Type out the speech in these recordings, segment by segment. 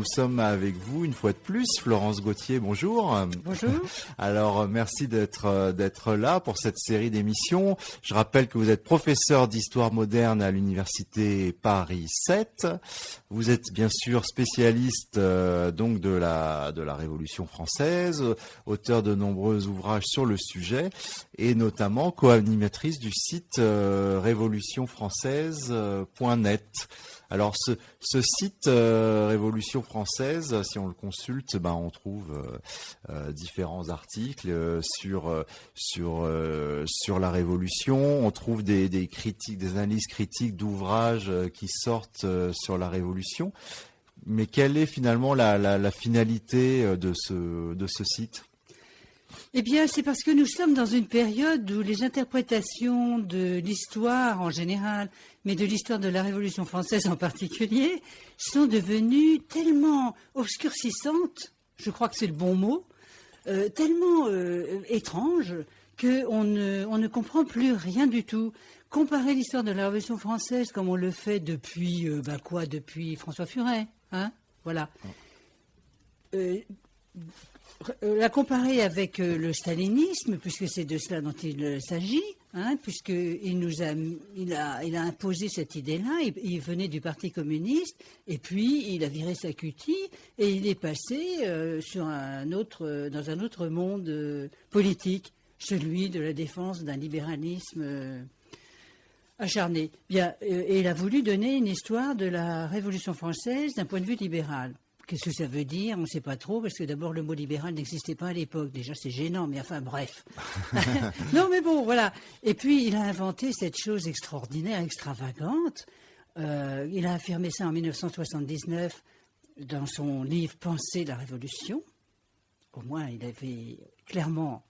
sommes avec vous une fois de plus. Florence Gauthier, bonjour. Bonjour. Alors, merci d'être là pour cette série d'émissions. Je rappelle que vous êtes professeur d'histoire moderne à l'université Paris 7. Vous êtes bien sûr spécialiste donc de la Révolution française, auteur de nombreux ouvrages sur le sujet et notamment co-animatrice du site révolutionfrançaise.net. Alors ce site Révolution française, si on le consulte, on trouve différents articles sur la Révolution. On trouve des critiques, des analyses critiques d'ouvrages qui sortent sur la Révolution. Mais quelle est finalement la finalité de ce site ? Eh bien, c'est parce que nous sommes dans une période où les interprétations de l'histoire en général, mais de l'histoire de la Révolution française en particulier, sont devenues tellement obscurcissantes, je crois que c'est le bon mot, tellement étranges, qu'on ne comprend plus rien du tout. Comparer l'histoire de la Révolution française comme on le fait depuis François Furet, hein, voilà. La comparer avec le stalinisme, puisque c'est de cela dont il s'agit, hein, puisqu'il a imposé cette idée-là, il venait du Parti communiste, et puis il a viré sa cutie, et il est passé dans un autre monde politique, celui de la défense d'un libéralisme acharné. Bien, et il a voulu donner une histoire de la Révolution française d'un point de vue libéral. Qu'est-ce que ça veut dire? On ne sait pas trop, parce que d'abord, le mot libéral n'existait pas à l'époque. Déjà, c'est gênant, mais enfin, bref. Non, mais bon, voilà. Et puis, il a inventé cette chose extraordinaire, extravagante. Il a affirmé ça en 1979 dans son livre « Penser la Révolution ». Au moins, il avait clairement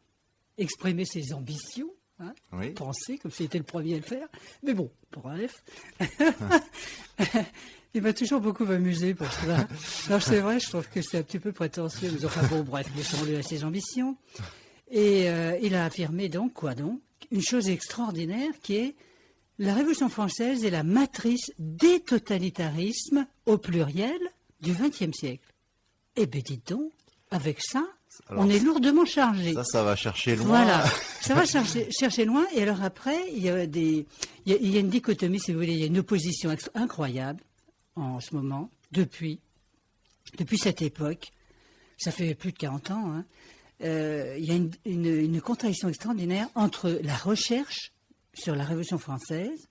exprimé ses ambitions. Hein, oui. Penser, comme s'il était le premier à le faire. Mais bon, bref. Il m'a toujours beaucoup amusé pour cela. Alors c'est vrai, je trouve que c'est un petit peu prétentieux. Mais enfin bon, bref, laissons-le à ses ambitions. Et il a affirmé donc, une chose extraordinaire qui est la Révolution française est la matrice des totalitarismes au pluriel du XXe siècle. Eh bien dites donc, avec ça, alors, on est lourdement chargé. Ça va chercher loin. Voilà, ça va chercher loin. Et alors après, il y a une dichotomie, si vous voulez, il y a une opposition incroyable en ce moment, depuis cette époque. Ça fait plus de 40 ans. Hein, il y a une contradiction extraordinaire entre la recherche sur la Révolution française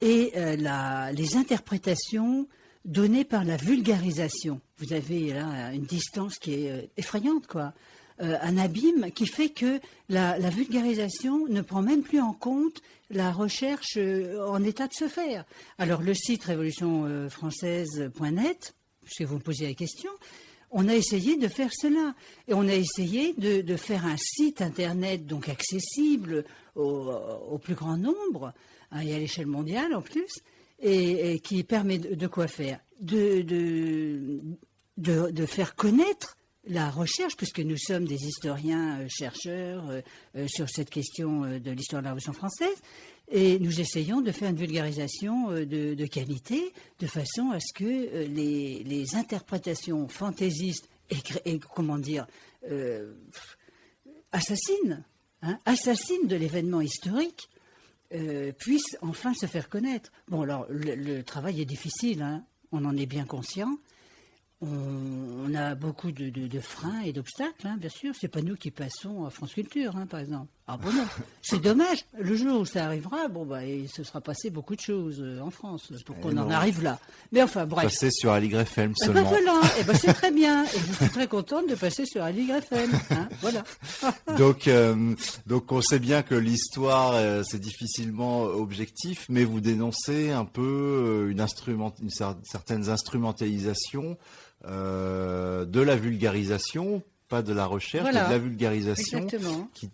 et les interprétations données par la vulgarisation. Vous avez là une distance qui est effrayante, quoi. Un abîme qui fait que la vulgarisation ne prend même plus en compte la recherche en état de se faire. Alors le site révolutionfrançaise.net, puisque vous me posez la question, on a essayé de faire cela. Et on a essayé de faire un site internet donc accessible au plus grand nombre, hein, et à l'échelle mondiale en plus, et qui permet de quoi faire? De faire connaître la recherche, puisque nous sommes des historiens, chercheurs sur cette question de l'histoire de la Révolution française, et nous essayons de faire une vulgarisation de qualité, de façon à ce que les interprétations fantaisistes et comment dire, assassines de l'événement historique, puissent enfin se faire connaître. Bon, alors, le travail est difficile, hein, on en est bien conscient. On a beaucoup de freins et d'obstacles, hein, bien sûr. C'est pas nous qui passons à France Culture, hein, par exemple. Ah bon, non. C'est dommage. Le jour où ça arrivera, il se sera passé beaucoup de choses en France pour qu'on en arrive là. Mais enfin, bref. Passer sur Aligre FM seulement. Voilà. C'est très bien. Et je suis très contente de passer sur Aligre FM. Hein, voilà. Donc, on sait bien que l'histoire, c'est difficilement objectif, mais vous dénoncez un peu une certaine instrumentalisation de la vulgarisation, pas de la recherche, mais de la vulgarisation qui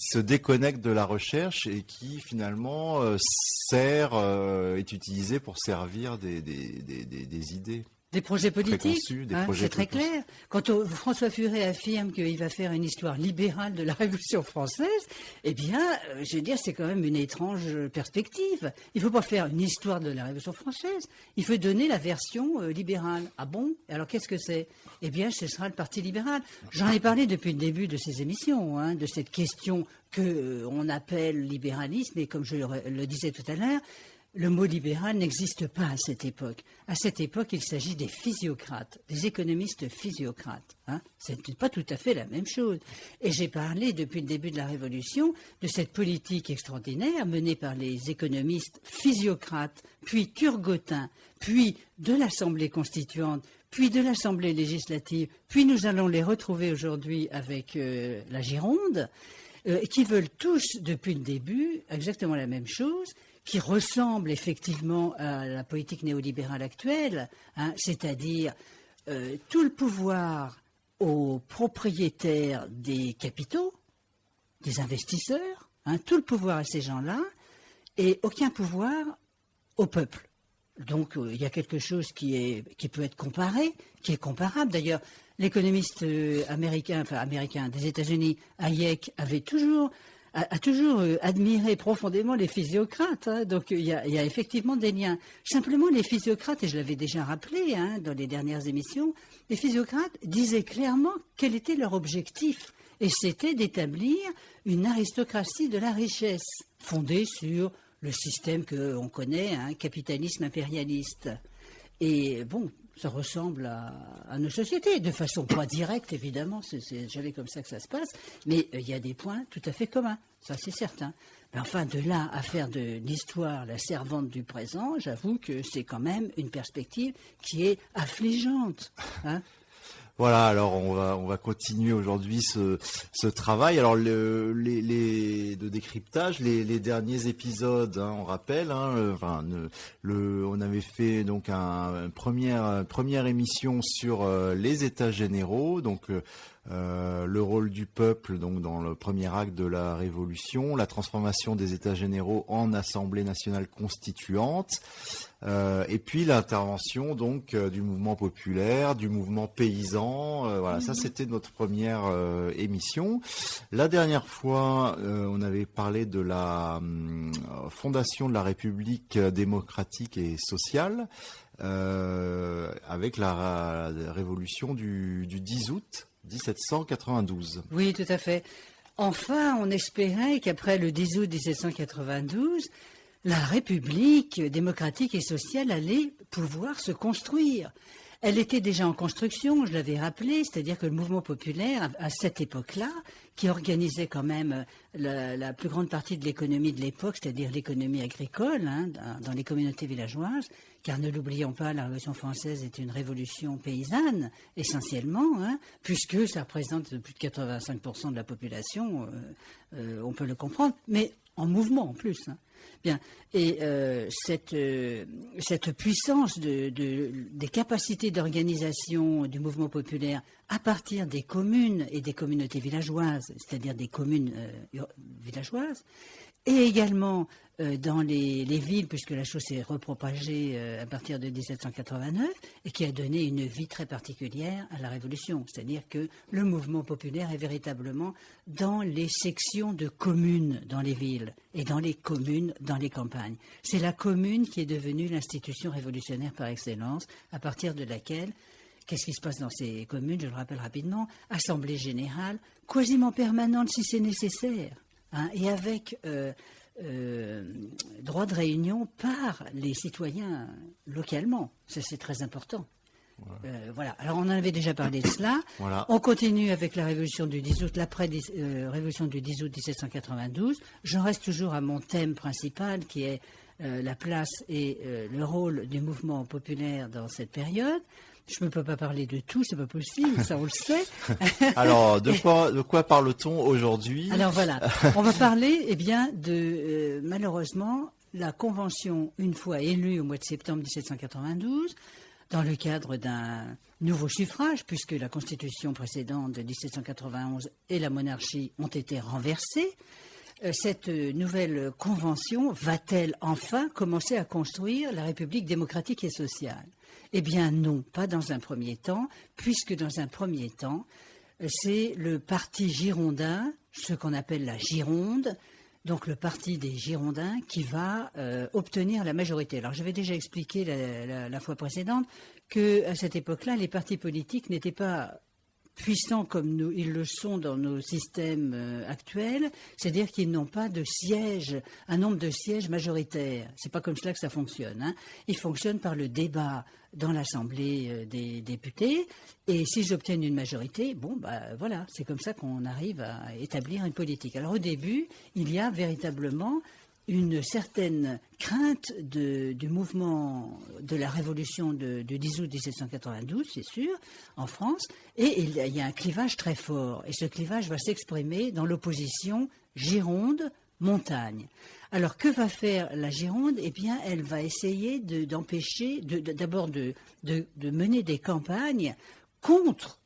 se déconnecte de la recherche et qui finalement est utilisée pour servir des idées. Des projets politiques, projets c'est très clair. Quand François Furet affirme qu'il va faire une histoire libérale de la Révolution française, eh bien, je veux dire, c'est quand même une étrange perspective. Il ne faut pas faire une histoire de la Révolution française, il faut donner la version libérale. Ah bon? Alors qu'est-ce que c'est? Eh bien, ce sera le Parti libéral. J'en ai parlé depuis le début de ces émissions, de cette question qu'on appelle libéralisme, et comme je le disais tout à l'heure, le mot libéral n'existe pas à cette époque. À cette époque, il s'agit des physiocrates, des économistes physiocrates. Ce n'est pas tout à fait la même chose. Et j'ai parlé depuis le début de la Révolution de cette politique extraordinaire menée par les économistes physiocrates, puis turgotins, puis de l'Assemblée constituante, puis de l'Assemblée législative, puis nous allons les retrouver aujourd'hui avec la Gironde, qui veulent tous, depuis le début, exactement la même chose, qui ressemble effectivement à la politique néolibérale actuelle, c'est-à-dire tout le pouvoir aux propriétaires des capitaux, des investisseurs, tout le pouvoir à ces gens-là, et aucun pouvoir au peuple. Donc il y a quelque chose qui peut être comparé, qui est comparable. D'ailleurs, l'économiste américain des États-Unis, Hayek, a toujours admiré profondément les physiocrates. Donc il y a effectivement des liens. Simplement, les physiocrates, et je l'avais déjà rappelé dans les dernières émissions, les physiocrates disaient clairement quel était leur objectif. Et c'était d'établir une aristocratie de la richesse, fondée sur le système qu'on connaît, capitalisme impérialiste. Et bon, ça ressemble à nos sociétés, de façon pas directe, évidemment, c'est jamais comme ça que ça se passe, mais il y a des points tout à fait communs, ça c'est certain. Mais enfin, de là à faire de l'histoire la servante du présent, j'avoue que c'est quand même une perspective qui est affligeante. Voilà, alors on va continuer aujourd'hui ce travail. Alors de décryptage, les derniers épisodes, on rappelle, on avait fait donc une première émission sur les États généraux, donc le rôle du peuple donc dans le premier acte de la Révolution, la transformation des États généraux en Assemblée nationale constituante. Et puis l'intervention donc du mouvement populaire, du mouvement paysan, voilà, ça c'était notre première émission. La dernière fois, on avait parlé de la fondation de la République démocratique et sociale, avec la révolution du 10 août 1792. Oui, tout à fait. Enfin, on espérait qu'après le 10 août 1792, la République démocratique et sociale allait pouvoir se construire. Elle était déjà en construction, je l'avais rappelé, c'est-à-dire que le mouvement populaire, à cette époque-là, qui organisait quand même la plus grande partie de l'économie de l'époque, c'est-à-dire l'économie agricole, dans les communautés villageoises, car ne l'oublions pas, la Révolution française est une révolution paysanne, essentiellement, puisque ça représente plus de 85% de la population, on peut le comprendre, mais en mouvement en plus. Bien. Et cette puissance des capacités d'organisation du mouvement populaire à partir des communes et des communautés villageoises, c'est-à-dire des communes villageoises, et également dans les villes, puisque la chose s'est repropagée à partir de 1789, et qui a donné une vie très particulière à la Révolution. C'est-à-dire que le mouvement populaire est véritablement dans les sections de communes dans les villes, et dans les communes dans les campagnes. C'est la commune qui est devenue l'institution révolutionnaire par excellence, à partir de laquelle, qu'est-ce qui se passe dans ces communes? Je le rappelle rapidement, assemblée générale, quasiment permanente si c'est nécessaire, et avec droit de réunion par les citoyens localement. Ça, c'est très important. Voilà. Alors, on en avait déjà parlé de cela. Voilà. On continue avec la révolution du 10 août, l'après-révolution du 10 août 1792. J'en reste toujours à mon thème principal, qui est la place et le rôle du mouvement populaire dans cette période. Je ne peux pas parler de tout, c'est pas possible, ça on le sait. Alors, de quoi parle-t-on aujourd'hui? Alors voilà, on va parler, de malheureusement la Convention, une fois élue au mois de septembre 1792, dans le cadre d'un nouveau suffrage, puisque la Constitution précédente de 1791 et la monarchie ont été renversées. Cette nouvelle convention va-t-elle enfin commencer à construire la République démocratique et sociale? Eh bien non, pas dans un premier temps, puisque dans un premier temps, c'est le parti girondin, ce qu'on appelle la Gironde, donc le parti des Girondins qui va obtenir la majorité. Alors j'avais déjà expliqué la fois précédente qu'à cette époque-là, les partis politiques n'étaient pas puissants comme ils le sont dans nos systèmes actuels, c'est-à-dire qu'ils n'ont pas de sièges, un nombre de sièges majoritaires. C'est pas comme cela que ça fonctionne, hein. Ils fonctionnent par le débat dans l'Assemblée des députés, et s'ils obtiennent une majorité, bon, bah voilà, c'est comme ça qu'on arrive à établir une politique. Alors au début, il y a véritablement une certaine crainte du mouvement de la révolution du 10 août 1792, c'est sûr, en France, et il y a un clivage très fort. Et ce clivage va s'exprimer dans l'opposition Gironde-Montagne. Alors que va faire la Gironde? Eh bien, elle va essayer d'empêcher, d'abord de mener des campagnes contre,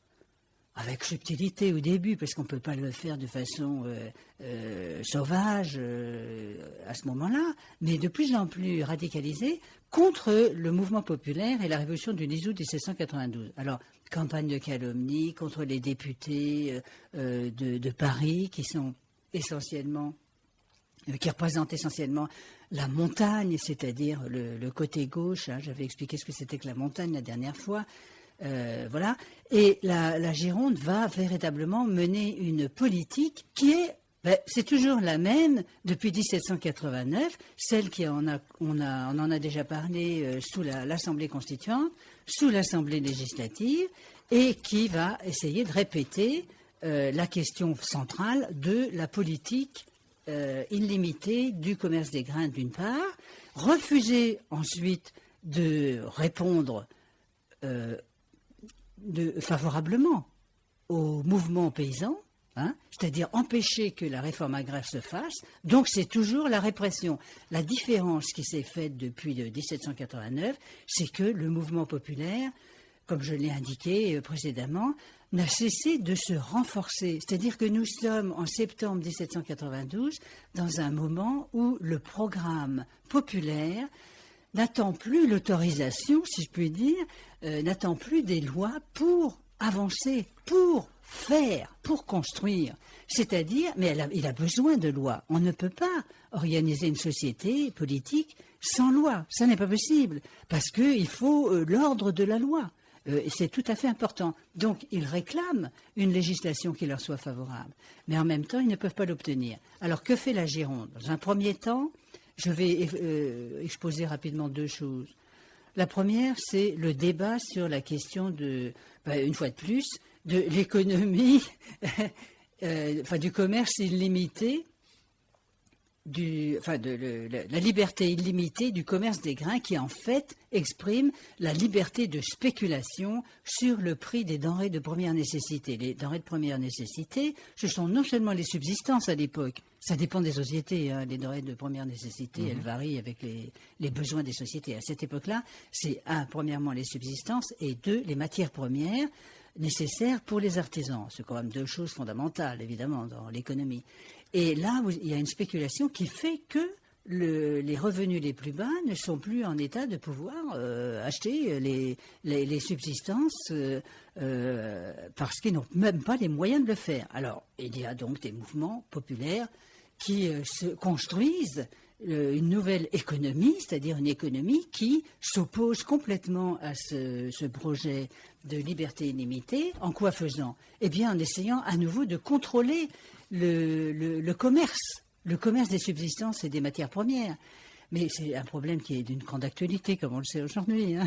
avec subtilité au début, parce qu'on ne peut pas le faire de façon sauvage à ce moment-là, mais de plus en plus radicalisée, contre le mouvement populaire et la révolution du 10 août 1792. Alors, campagne de calomnie contre les députés de Paris, qui sont essentiellement, qui représentent essentiellement la montagne, c'est-à-dire le côté gauche. Hein, j'avais expliqué ce que c'était que la montagne la dernière fois. Voilà. Et la Gironde va véritablement mener une politique qui est, c'est toujours la même depuis 1789, celle on en a déjà parlé sous l'Assemblée constituante, sous l'Assemblée législative, et qui va essayer de répéter la question centrale de la politique illimitée du commerce des grains d'une part, refuser ensuite de répondre favorablement au mouvement paysan, hein, c'est-à-dire empêcher que la réforme agraire se fasse. Donc c'est toujours la répression. La différence qui s'est faite depuis 1789, c'est que le mouvement populaire, comme je l'ai indiqué précédemment, n'a cessé de se renforcer. C'est-à-dire que nous sommes en septembre 1792 dans un moment où le programme populaire n'attend plus l'autorisation, si je puis dire, n'attend plus des lois pour avancer, pour faire, pour construire. C'est-à-dire, mais il a besoin de lois. On ne peut pas organiser une société politique sans loi. Ça n'est pas possible, parce qu'il faut l'ordre de la loi. C'est tout à fait important. Donc, ils réclament une législation qui leur soit favorable. Mais en même temps, ils ne peuvent pas l'obtenir. Alors, que fait la Gironde? Dans un premier temps, je vais exposer rapidement deux choses. La première, c'est le débat sur la question une fois de plus, de l'économie, du commerce illimité, la liberté illimitée du commerce des grains qui en fait exprime la liberté de spéculation sur le prix des denrées de première nécessité. Les denrées de première nécessité, ce sont non seulement les subsistances à l'époque, ça dépend des sociétés, hein, les denrées de première nécessité, elles varient avec les besoins des sociétés. À cette époque-là, c'est premièrement les subsistances et deux, les matières premières nécessaires pour les artisans. C'est quand même deux choses fondamentales, évidemment, dans l'économie. Et là, il y a une spéculation qui fait que les revenus les plus bas ne sont plus en état de pouvoir acheter les subsistances parce qu'ils n'ont même pas les moyens de le faire. Alors, il y a donc des mouvements populaires qui se construisent une nouvelle économie, c'est-à-dire une économie qui s'oppose complètement à ce projet de liberté illimitée. En quoi faisant? Eh bien, en essayant à nouveau de contrôler le commerce des subsistances et des matières premières. Mais c'est un problème qui est d'une grande actualité, comme on le sait aujourd'hui. Hein.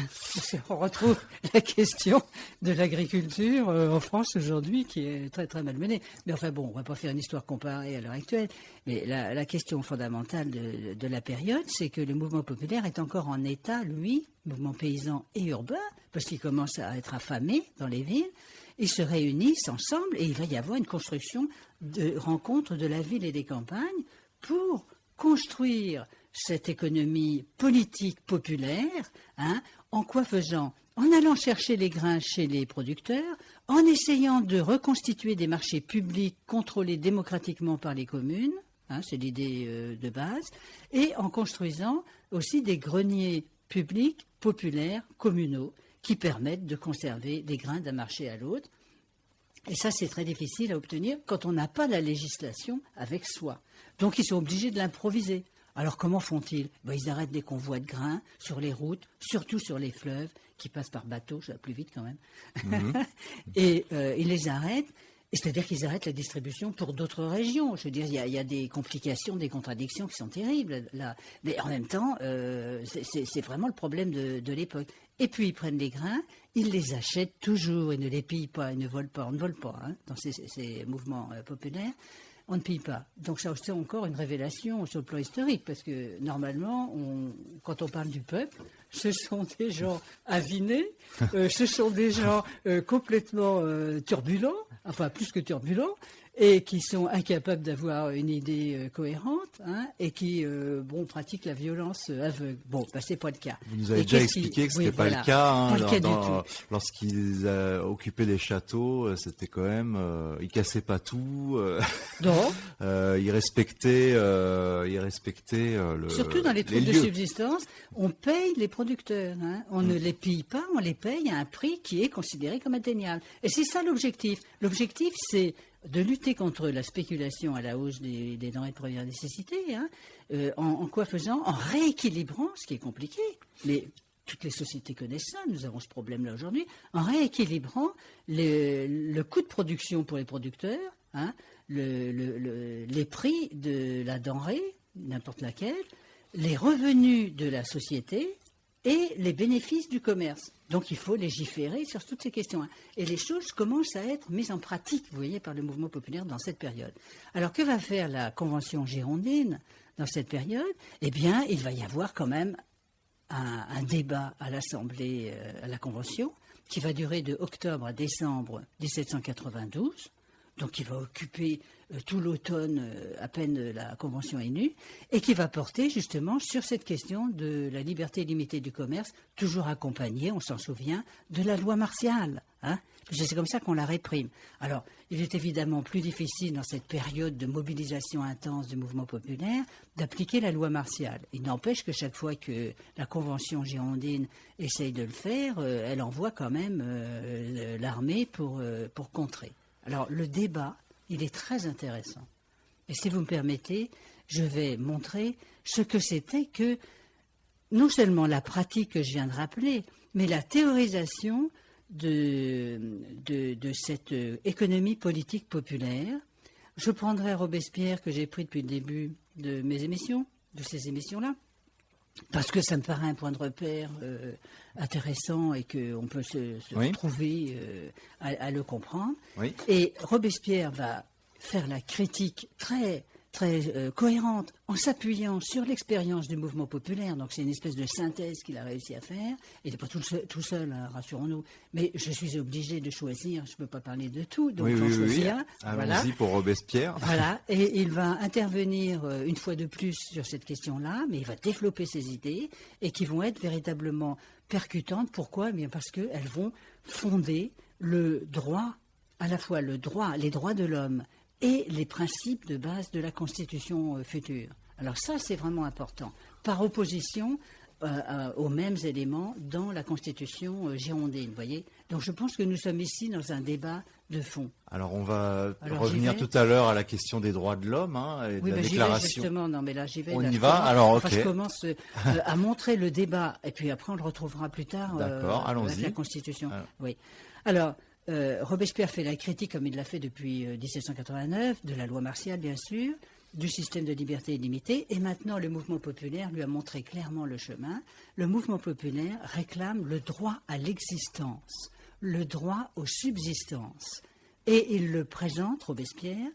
On retrouve la question de l'agriculture en France aujourd'hui, qui est très très malmenée. Mais enfin bon, on ne va pas faire une histoire comparée à l'heure actuelle. Mais la question fondamentale de la période, c'est que le mouvement populaire est encore en état, lui, mouvement paysan et urbain, parce qu'il commence à être affamé dans les villes. Ils se réunissent ensemble et il va y avoir une construction de rencontres de la ville et des campagnes pour construire cette économie politique populaire, hein, en quoi faisant? En allant chercher les grains chez les producteurs, en essayant de reconstituer des marchés publics contrôlés démocratiquement par les communes, hein, c'est l'idée de base, et en construisant aussi des greniers publics, populaires, communaux, qui permettent de conserver les grains d'un marché à l'autre. Et ça, c'est très difficile à obtenir quand on n'a pas la législation avec soi. Donc, ils sont obligés de l'improviser. Alors, comment font-ils? Ils arrêtent des convois de grains sur les routes, surtout sur les fleuves, qui passent par bateau, ça va plus vite quand même. Et ils les arrêtent. C'est-à-dire qu'ils arrêtent la distribution pour d'autres régions. Je veux dire, il y a des complications, des contradictions qui sont terribles là. Mais en même temps, c'est vraiment le problème de l'époque. Et puis ils prennent les grains, ils les achètent toujours, ils ne les pillent pas, ils ne volent pas. On ne vole pas dans ces mouvements populaires. On ne pille pas. Donc ça, c'est encore une révélation sur le plan historique, parce que normalement, quand on parle du peuple, ce sont des gens avinés, ce sont des gens complètement turbulents, enfin plus que turbulents, et qui sont incapables d'avoir une idée cohérente, et qui pratiquent la violence aveugle. C'est pas le cas. Vous nous avez déjà expliqué que ce n'était pas le cas. Lorsqu'ils occupaient les châteaux, c'était quand même... ils cassaient pas tout. Non. Ils respectaient surtout dans les troupes de subsistance, on paye les producteurs. On ne les pille pas, on les paye à un prix qui est considéré comme atteignable. Et c'est ça l'objectif. L'objectif, c'est de lutter contre la spéculation à la hausse des denrées de première nécessité. En quoi faisant? En rééquilibrant, ce qui est compliqué, mais toutes les sociétés connaissent ça, nous avons ce problème-là aujourd'hui, en rééquilibrant le coût de production pour les producteurs, les prix de la denrée, n'importe laquelle, les revenus de la société et les bénéfices du commerce. Donc il faut légiférer sur toutes ces questions. Et les choses commencent à être mises en pratique, vous voyez, par le mouvement populaire dans cette période. Alors que va faire la Convention girondine dans cette période? Eh bien, il va y avoir quand même un débat à l'Assemblée, à la Convention, qui va durer de octobre à décembre 1792. Donc il va occuper tout l'automne, à peine la Convention est nue, et qui va porter justement sur cette question de la liberté limitée du commerce, toujours accompagnée, on s'en souvient, de la loi martiale. C'est comme ça qu'on la réprime. Alors, il est évidemment plus difficile dans cette période de mobilisation intense du mouvement populaire d'appliquer la loi martiale. Il n'empêche que chaque fois que la Convention girondine essaye de le faire, elle envoie quand même l'armée pour contrer. Alors, le débat, il est très intéressant. Et si vous me permettez, je vais montrer ce que c'était que, non seulement la pratique que je viens de rappeler, mais la théorisation de cette économie politique populaire. Je prendrai Robespierre, que j'ai pris depuis le début de mes émissions, de ces émissions-là, parce que ça me paraît un point de repère intéressant et qu'on peut se retrouver à le comprendre. Oui. Et Robespierre va faire la critique très cohérente en s'appuyant sur l'expérience du mouvement populaire. Donc c'est une espèce de synthèse qu'il a réussi à faire. Il n'est pas tout seul, rassurons-nous. Mais je suis obligé de choisir. Je ne peux pas parler de tout. Donc j'en choisis un. Allons-y pour Robespierre. Voilà. Et il va intervenir une fois de plus sur cette question-là, mais il va développer ses idées et qui vont être véritablement percutantes. Pourquoi? Bien parce qu'elles vont fonder le droit, à la fois les droits de l'homme et les principes de base de la Constitution future. Alors ça, c'est vraiment important. Par opposition aux mêmes éléments dans la Constitution girondine, vous voyez. Donc je pense que nous sommes ici dans un débat de fond. Alors on va revenir tout à l'heure à la question des droits de l'homme et de la déclaration. J'y vais justement. Non, mais là j'y vais. On y va. Alors ok. Je commence à montrer le débat et puis après on le retrouvera plus tard. D'accord. Allons-y. Avec la Constitution. Oui. Alors. Robespierre fait la critique, comme il l'a fait depuis 1789, de la loi martiale, bien sûr, du système de liberté illimitée, et maintenant le mouvement populaire lui a montré clairement le chemin. Le mouvement populaire réclame le droit à l'existence, le droit aux subsistances, et il le présente, Robespierre,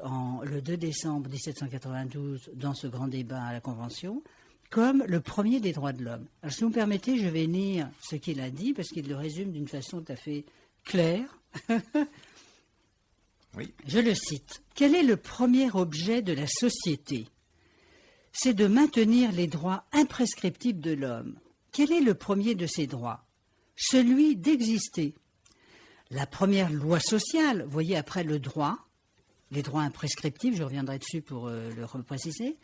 le 2 décembre 1792, dans ce grand débat à la Convention, comme le premier des droits de l'homme. Alors, si vous me permettez, je vais lire ce qu'il a dit, parce qu'il le résume d'une façon tout à fait clair. Oui. Je le cite. Quel est le premier objet de la société? C'est de maintenir les droits imprescriptibles de l'homme. Quel est le premier de ces droits? Celui d'exister. La première loi sociale, vous voyez après le droit, les droits imprescriptibles, je reviendrai dessus pour le repréciser,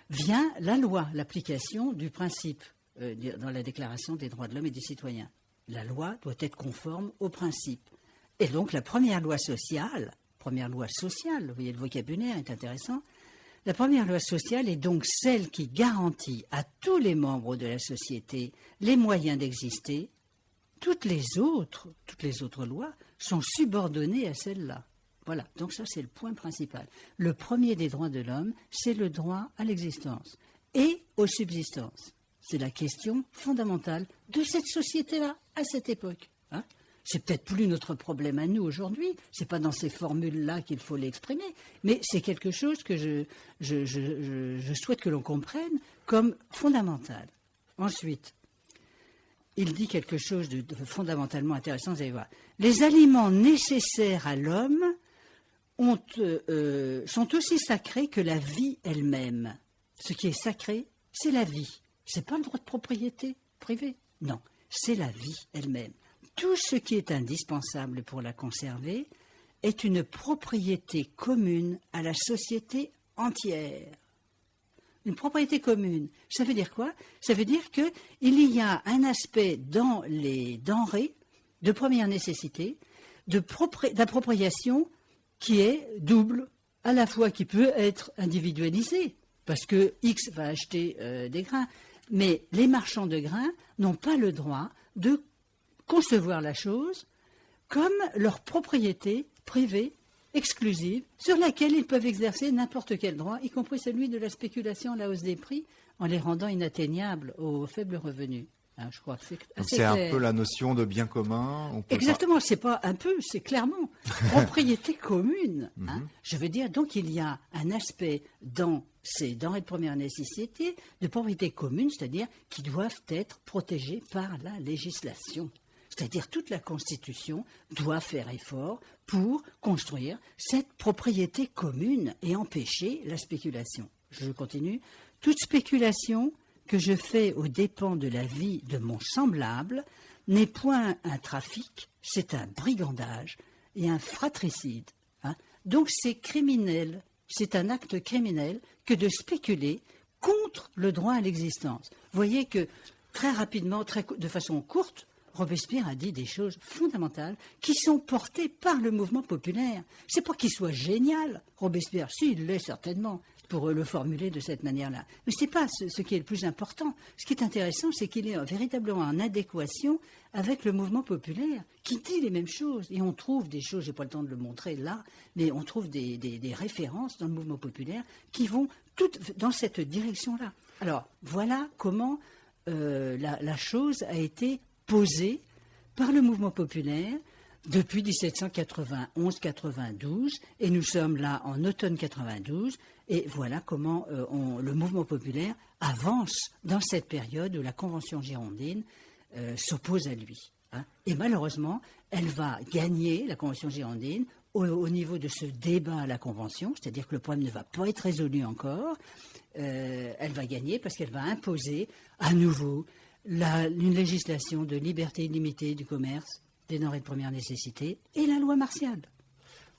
vient la loi, l'application du principe dans la Déclaration des droits de l'homme et des citoyens. la loi doit être conforme aux principes. Et donc la première loi sociale, vous voyez le vocabulaire est intéressant, la première loi sociale est donc celle qui garantit à tous les membres de la société les moyens d'exister. Toutes les autres lois sont subordonnées à celle-là. Voilà, donc ça c'est le point principal. Le premier des droits de l'homme, c'est le droit à l'existence et aux subsistances. C'est la question fondamentale de cette société-là, à cette époque. Hein. C'est peut-être plus notre problème à nous aujourd'hui, c'est pas dans ces formules-là qu'il faut l'exprimer, mais c'est quelque chose que je souhaite que l'on comprenne comme fondamental. Ensuite, il dit quelque chose de fondamentalement intéressant, vous allez voir. Les aliments nécessaires à l'homme sont aussi sacrés que la vie elle-même. Ce qui est sacré, c'est la vie. C'est pas le droit de propriété privée. Non, c'est la vie elle-même. Tout ce qui est indispensable pour la conserver est une propriété commune à la société entière. Une propriété commune. Ça veut dire quoi? Ça veut dire qu'il y a un aspect dans les denrées de première nécessité, d'appropriation qui est double, à la fois qui peut être individualisé, parce que X va acheter des grains, mais les marchands de grains n'ont pas le droit de concevoir la chose comme leur propriété privée, exclusive, sur laquelle ils peuvent exercer n'importe quel droit, y compris celui de la spéculation à la hausse des prix, en les rendant inatteignables aux faibles revenus. Hein, je crois que c'est assez clair. Un peu la notion de bien commun. Exactement, c'est pas un peu, c'est clairement propriété commune. Hein. Je veux dire, donc il y a un aspect dans ces denrées de première nécessité de propriété commune, c'est-à-dire qui doivent être protégées par la législation. C'est-à-dire toute la Constitution doit faire effort pour construire cette propriété commune et empêcher la spéculation. Je continue. Toute spéculation que je fais aux dépens de la vie de mon semblable n'est point un trafic, c'est un brigandage et un fratricide. Hein. Donc c'est criminel, c'est un acte criminel que de spéculer contre le droit à l'existence. Vous voyez que très rapidement, de façon courte, Robespierre a dit des choses fondamentales qui sont portées par le mouvement populaire. C'est pas qu'il soit génial, Robespierre, si, il l'est certainement, pour le formuler de cette manière-là. Mais ce n'est pas ce qui est le plus important. Ce qui est intéressant, c'est qu'il est véritablement en adéquation avec le mouvement populaire, qui dit les mêmes choses. Et on trouve des choses, je n'ai pas le temps de le montrer là, mais on trouve des références dans le mouvement populaire qui vont toutes dans cette direction-là. Alors, voilà comment la chose a été posée par le mouvement populaire depuis 1791-92, et nous sommes là en automne 92, et voilà comment le mouvement populaire avance dans cette période où la Convention girondine s'oppose à lui. Hein. Et malheureusement, elle va gagner, la Convention girondine, au niveau de ce débat à la Convention, c'est-à-dire que le problème ne va pas être résolu encore, elle va gagner parce qu'elle va imposer à nouveau une législation de liberté illimitée du commerce, des denrées de première nécessité, et la loi martiale.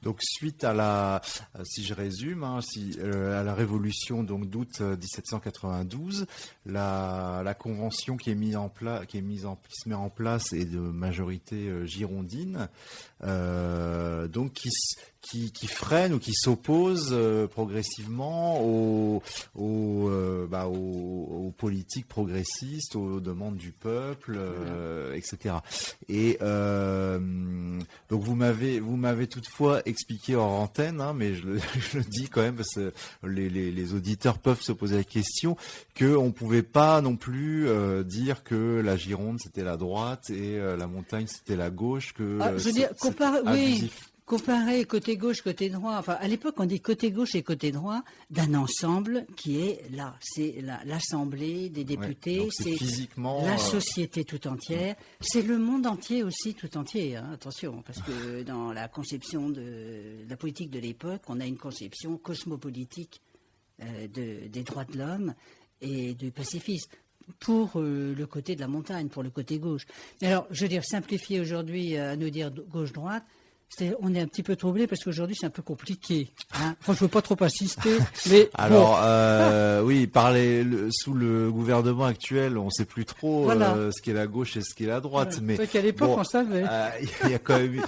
Donc suite à si je résume, à la révolution donc d'août 1792, la convention qui se met en place est de majorité girondine, donc qui freine ou qui s'oppose progressivement aux politiques progressistes, aux demandes du peuple, etc. Et donc vous m'avez toutefois expliqué hors antenne, hein, mais je le dis quand même parce que les auditeurs peuvent se poser la question, qu'on ne pouvait pas non plus dire que la Gironde c'était la droite et la montagne c'était la gauche, que je veux dire, comparer côté gauche, côté droit. Enfin, à l'époque, on dit côté gauche et côté droit d'un ensemble qui est là. C'est l'Assemblée des députés, ouais, c'est physiquement la société tout entière, c'est le monde entier aussi tout entier. Hein, attention, parce que dans la conception de la politique de l'époque, on a une conception cosmopolitique des droits de l'homme et du pacifisme. Pour le côté de la montagne, pour le côté gauche. Alors, je veux dire, simplifier aujourd'hui à nous dire gauche-droite, On est un petit peu troublé parce qu'aujourd'hui c'est un peu compliqué. Hein. Enfin, je veux pas trop insister, mais alors oui, sous le gouvernement actuel, on sait plus trop ce qu'est la gauche et ce qu'est la droite. Voilà. Mais donc à l'époque, on savait. Il y a quand même.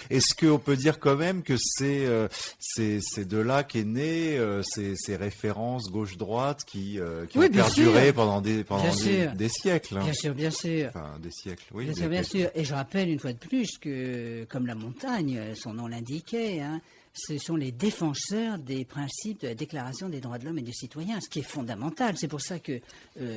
Est-ce qu'on peut dire quand même que c'est de là qu'est né ces références gauche-droite qui ont perduré pendant des siècles. Hein. Bien sûr. Enfin, des siècles, oui. Bien sûr. Et je rappelle une fois de plus que, comme la montagne, son nom l'indiquait, hein, ce sont les défenseurs des principes de la Déclaration des droits de l'homme et du citoyen, ce qui est fondamental. C'est pour ça que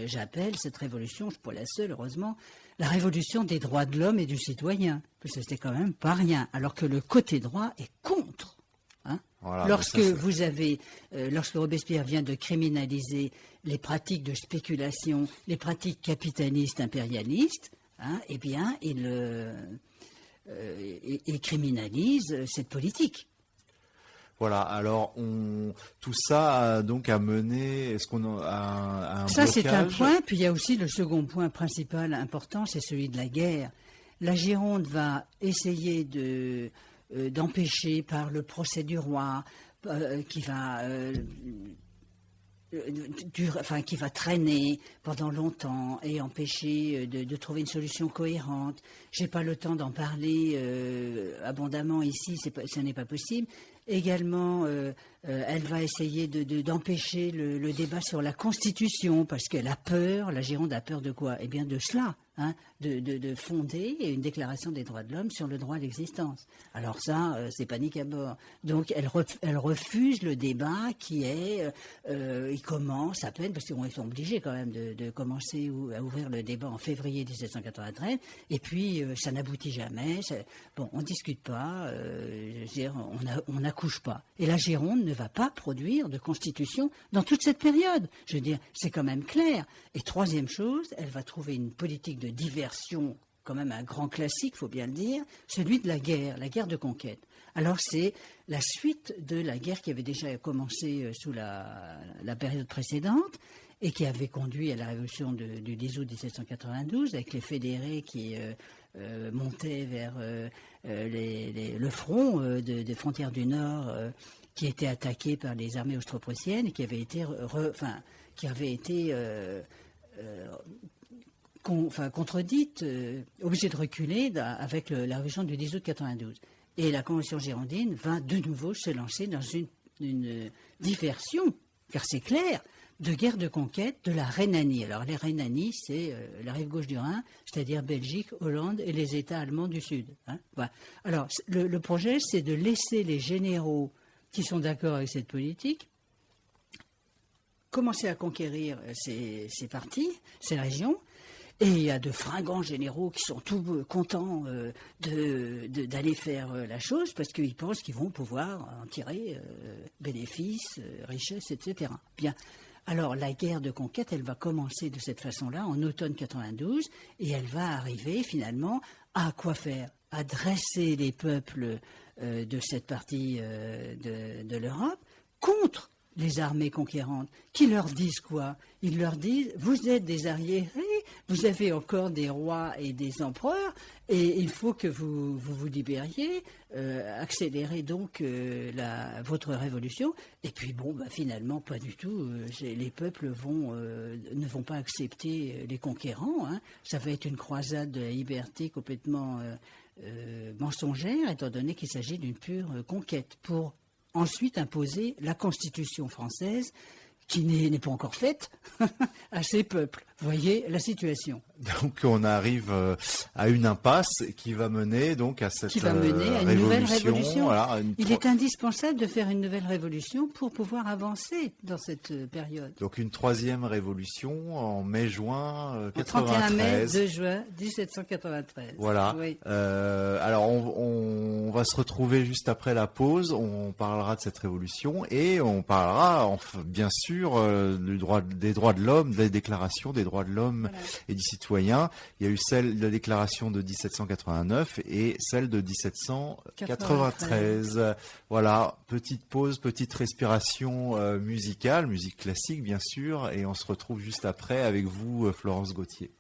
j'appelle cette révolution, je ne suis pas la seule, heureusement, la révolution des droits de l'homme et du citoyen. Parce que c'était quand même pas rien, alors que le côté droit est contre. Hein. Voilà, lorsque Robespierre vient de criminaliser les pratiques de spéculation, les pratiques capitalistes impérialistes, hein, eh bien, il criminalise cette politique. Voilà. Alors, tout ça donc a mené, est-ce qu'on a un ça, blocage? C'est un point. Puis il y a aussi le second point principal important, c'est celui de la guerre. La Gironde va essayer d'empêcher par le procès du roi, qui va traîner pendant longtemps et empêcher de trouver une solution cohérente. J'ai pas le temps d'en parler abondamment ici, ce n'est pas possible. Également, elle va essayer d'empêcher le débat sur la Constitution, parce qu'elle a peur, la Gironde a peur de quoi? Eh bien de cela, hein, de fonder une déclaration des droits de l'homme sur le droit à l'existence. Alors ça, c'est panique à bord. Donc elle refuse le débat qui est, il commence à peine, parce qu'ils sont obligés quand même de commencer à ouvrir le débat en février 1793, et puis ça n'aboutit jamais, bon, on ne discute pas, on n'accouche pas. Et la Gironde ne va pas produire de constitution dans toute cette période. Je veux dire, c'est quand même clair. Et troisième chose, elle va trouver une politique de diversion, quand même un grand classique, il faut bien le dire, celui de la guerre de conquête. Alors c'est la suite de la guerre qui avait déjà commencé sous la période précédente et qui avait conduit à la révolution du 10 août 1792 avec les fédérés qui montaient vers le front des frontières du Nord qui étaient attaqués par les armées austro-prussiennes et qui avaient été contredites, obligées de reculer avec la révolution du 10 août 92. Et la Convention girondine va de nouveau se lancer dans une diversion, car c'est clair, de guerre de conquête de la Rhénanie. Alors les Rhénanies, c'est la rive gauche du Rhin, c'est-à-dire Belgique, Hollande et les États allemands du Sud. Hein. Voilà. Alors le projet, c'est de laisser les généraux qui sont d'accord avec cette politique commencer à conquérir ces parties, ces régions. Et il y a de fringants généraux qui sont tout contents d'aller faire la chose parce qu'ils pensent qu'ils vont pouvoir en tirer bénéfices, richesses, etc. Bien. Alors la guerre de conquête, elle va commencer de cette façon-là en automne 92 et elle va arriver finalement à quoi faire? À dresser les peuples de cette partie de l'Europe contre les armées conquérantes, qui leur disent quoi? Ils leur disent, vous êtes des arriérés, vous avez encore des rois et des empereurs, et il faut que vous vous libériez, accélérez donc votre révolution. Et puis finalement, pas du tout. Les peuples ne vont pas accepter les conquérants. Hein. Ça va être une croisade de la liberté complètement mensongère, étant donné qu'il s'agit d'une pure conquête pour ensuite imposer la Constitution française qui n'est pas encore faite à ces peuples. Vous voyez la situation. Donc on arrive à une impasse qui va mener donc à cette une nouvelle révolution. Voilà, Il est indispensable de faire une nouvelle révolution pour pouvoir avancer dans cette période. Donc une troisième révolution en mai-juin 93. 31 mai, 2 juin 1793. Voilà. Oui. Alors on va se retrouver juste après la pause. On parlera de cette révolution et on parlera bien sûr des droits de l'homme, des déclarations des droits de l'homme et du citoyen. Il y a eu la déclaration de 1789 et celle de 1793. Voilà, petite pause, petite respiration musicale, musique classique bien sûr, et on se retrouve juste après avec vous, Florence Gauthier.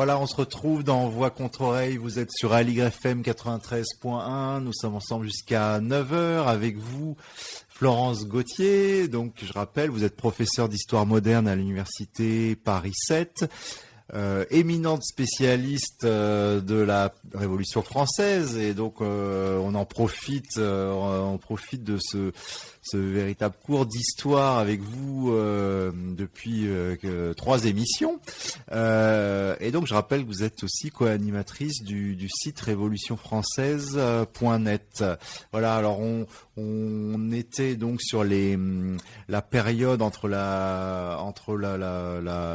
voilà, on se retrouve dans Voix contre oreille. Vous êtes sur Aligre FM 93.1. Nous sommes ensemble jusqu'à 9h avec vous, Florence Gauthier. Donc, je rappelle, vous êtes professeur d'histoire moderne à l'université Paris 7. Éminente spécialiste de la Révolution française, et donc on profite de ce véritable cours d'histoire avec vous depuis 3 émissions. Et donc je rappelle que vous êtes aussi co-animatrice du site révolutionfrançaise.net. Voilà, alors on était donc sur la période entre la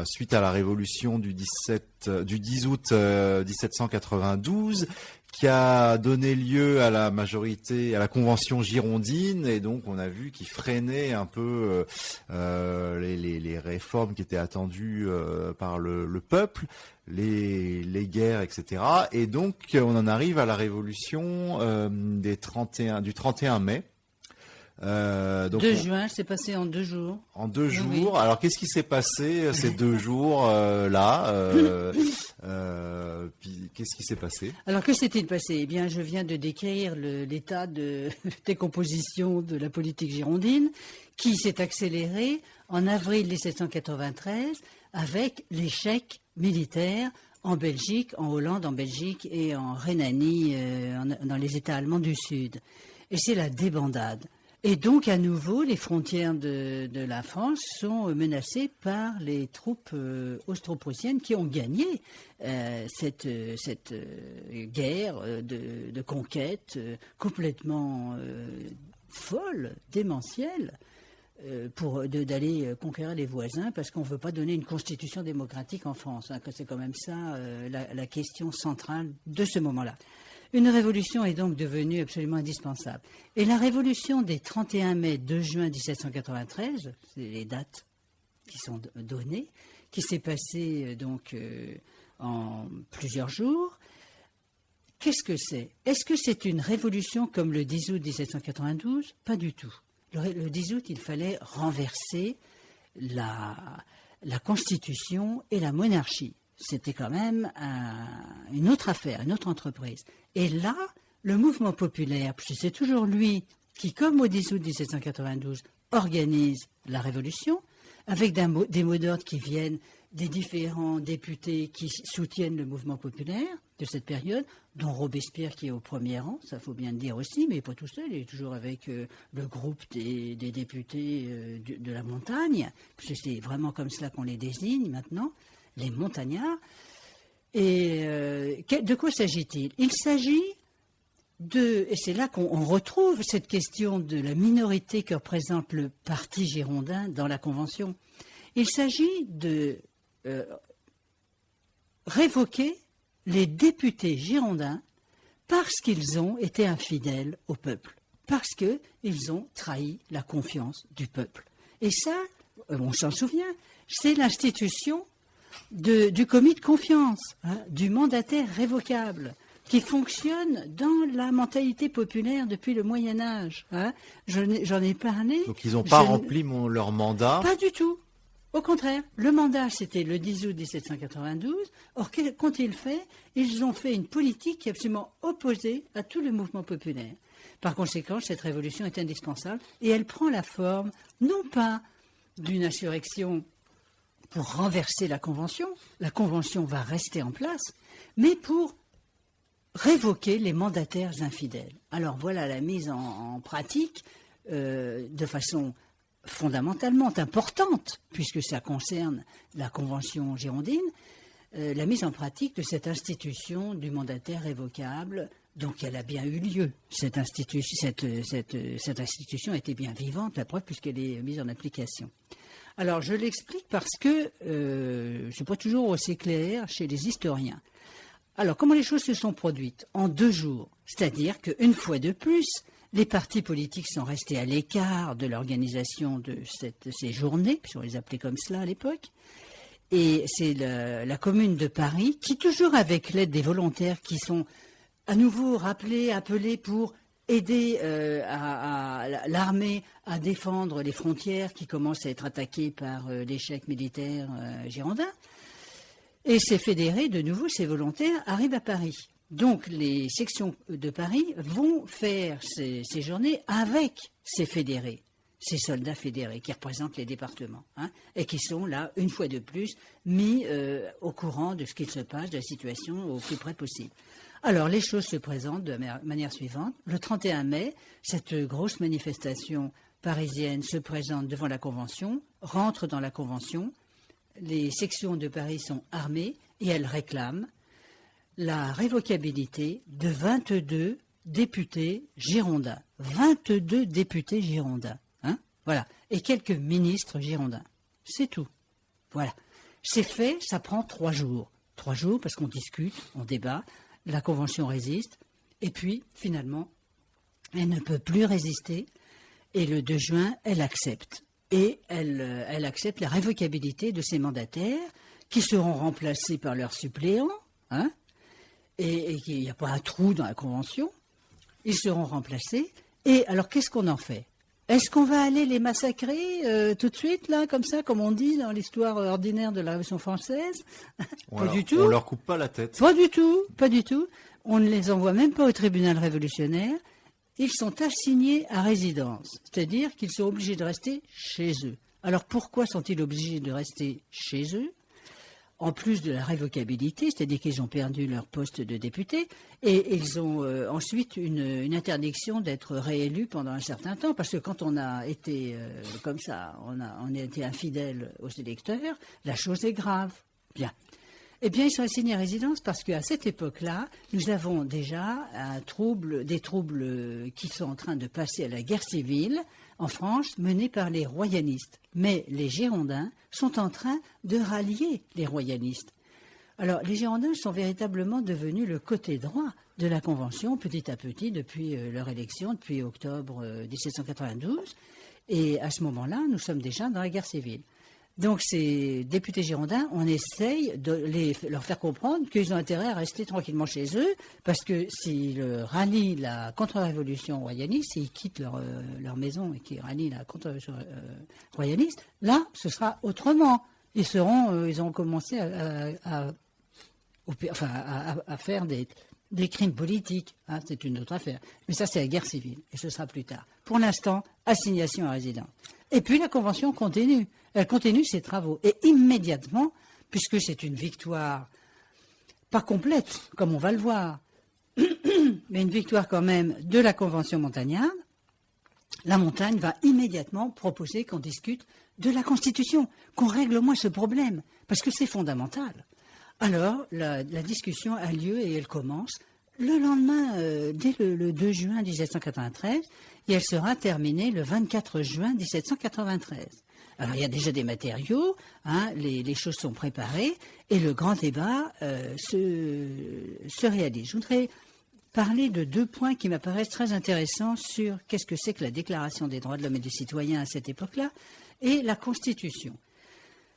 suite à la révolution du 10 août 1792, qui a donné lieu à la majorité, à la convention girondine, et donc on a vu qu'il freinait un peu les réformes qui étaient attendues par le peuple, les guerres, etc. Et donc on en arrive à la révolution du 31 mai. Donc 2 juin, c'est passé en 2 jours. En 2 jours. Oui. Alors, qu'est-ce qui s'est passé ces 2 jours là puis, qu'est-ce qui s'est passé? Alors, que s'est-il passé? Eh bien, je viens de décrire l'état de décomposition de la politique girondine, qui s'est accéléré en avril 1793 avec l'échec militaire en Belgique, en Hollande, en Belgique et en Rhénanie, dans les États allemands du Sud. Et c'est la débandade. Et donc, à nouveau, les frontières de la France sont menacées par les troupes austro-prussiennes qui ont gagné cette guerre de conquête complètement folle, démentielle, pour d'aller conquérir les voisins, parce qu'on ne veut pas donner une constitution démocratique en France. Hein, c'est quand même ça la question centrale de ce moment-là. Une révolution est donc devenue absolument indispensable. Et la révolution des 31 mai, 2 juin 1793, c'est les dates qui sont données, qui s'est passée donc en plusieurs jours. Qu'est-ce que c'est? Est-ce que c'est une révolution comme le 10 août 1792? Pas du tout. Le 10 août, il fallait renverser la Constitution et la monarchie. C'était quand même une autre affaire, une autre entreprise. Et là, le mouvement populaire, puisque c'est toujours lui qui, comme au 10 août 1792, organise la révolution, avec des mots d'ordre qui viennent des différents députés qui soutiennent le mouvement populaire de cette période, dont Robespierre qui est au premier rang, ça faut bien le dire aussi, mais pas tout seul, il est toujours avec le groupe des députés de la montagne, puisque c'est vraiment comme cela qu'on les désigne maintenant, les montagnards. Et de quoi s'agit-il? Il s'agit et c'est là qu'on retrouve cette question de la minorité que représente le parti girondin dans la Convention. Il s'agit de révoquer les députés girondins parce qu'ils ont été infidèles au peuple, parce qu'ils ont trahi la confiance du peuple. Et ça, on s'en souvient, c'est l'institution du commis de confiance, hein, du mandataire révocable, qui fonctionne dans la mentalité populaire depuis le Moyen-Âge. Hein. J'en ai parlé. Donc ils n'ont pas rempli leur mandat? Pas du tout. Au contraire, le mandat, c'était le 10 août 1792. Or, qu'ont-ils fait? Ils ont fait une politique qui est absolument opposée à tout le mouvement populaire. Par conséquent, cette révolution est indispensable et elle prend la forme, non pas d'une insurrection pour renverser la Convention va rester en place, mais pour révoquer les mandataires infidèles. Alors voilà la mise en pratique de façon fondamentalement importante, puisque ça concerne la Convention girondine, la mise en pratique de cette institution du mandataire révocable. Donc elle a bien eu lieu. Cette institution était bien vivante, la preuve, puisqu'elle est mise en application. Alors, je l'explique parce que ce n'est pas toujours aussi clair chez les historiens. Alors, comment les choses se sont produites? En 2 jours. C'est-à-dire qu'une fois de plus, les partis politiques sont restés à l'écart de l'organisation de ces journées, puisqu'on les appelait comme cela à l'époque. Et c'est la Commune de Paris qui, toujours avec l'aide des volontaires qui sont à nouveau appelés pour aider l'armée à défendre les frontières qui commencent à être attaquées par l'échec militaire girondin, Et ces fédérés, de nouveau, ces volontaires, arrivent à Paris. Donc les sections de Paris vont faire ces journées avec ces fédérés, ces soldats fédérés qui représentent les départements, et qui sont là, une fois de plus, mis au courant de ce qu'il se passe, de la situation au plus près possible. Alors les choses se présentent de la manière suivante. Le 31 mai, cette grosse manifestation parisienne se présente devant la Convention, rentre dans la Convention. Les sections de Paris sont armées et elles réclament la révocabilité de 22 députés girondins. 22 députés girondins. Voilà. Et quelques ministres girondins. C'est tout. Voilà. C'est fait, ça prend 3 jours. 3 jours parce qu'on discute, on débat, la Convention résiste, et puis, finalement, elle ne peut plus résister, et le 2 juin, elle accepte. Et elle accepte la révocabilité de ses mandataires, qui seront remplacés par leurs suppléants, et qu'il n'y a pas un trou dans la Convention. Ils seront remplacés. Et alors, qu'est-ce qu'on en fait? Est-ce qu'on va aller les massacrer tout de suite, là, comme ça, comme on dit dans l'histoire ordinaire de la Révolution française? Pas du tout. On leur coupe pas la tête. Pas du tout, pas du tout. On ne les envoie même pas au tribunal révolutionnaire. Ils sont assignés à résidence, c'est-à-dire qu'ils sont obligés de rester chez eux. Alors pourquoi sont-ils obligés de rester chez eux? En plus de la révocabilité, c'est-à-dire qu'ils ont perdu leur poste de député, et ils ont ensuite une interdiction d'être réélus pendant un certain temps, parce que quand on a été comme ça, on a été infidèle aux électeurs, la chose est grave. Bien. Eh bien, ils sont assignés à résidence parce qu'à cette époque-là, nous avons déjà des troubles qui sont en train de passer à la guerre civile en France, menée par les royalistes. Mais les Girondins sont en train de rallier les royalistes. Alors, les Girondins sont véritablement devenus le côté droit de la Convention, petit à petit, depuis leur élection, depuis octobre 1792. Et à ce moment-là, nous sommes déjà dans la guerre civile. Donc, ces députés girondins, on essaye de leur faire comprendre qu'ils ont intérêt à rester tranquillement chez eux, parce que s'ils rallient la contre-révolution royaliste, s'ils quittent leur maison et qu'ils rallient la contre-révolution royaliste, là, ce sera autrement. Ils ont commencé à faire des crimes politiques. C'est une autre affaire. Mais ça, c'est la guerre civile, et ce sera plus tard. Pour l'instant, assignation à résidence. Et puis la Convention continue. Elle continue ses travaux. Et immédiatement, puisque c'est une victoire, pas complète, comme on va le voir, mais une victoire quand même de la Convention montagnarde, la montagne va immédiatement proposer qu'on discute de la Constitution, qu'on règle au moins ce problème, parce que c'est fondamental. Alors, la discussion a lieu et elle commence le lendemain, dès le 2 juin 1793, et elle sera terminée le 24 juin 1793. Alors, il y a déjà des matériaux, les choses sont préparées, et le grand débat se réalise. Je voudrais parler de 2 points qui m'apparaissent très intéressants sur qu'est-ce que c'est que la Déclaration des droits de l'homme et du citoyen à cette époque-là, et la Constitution.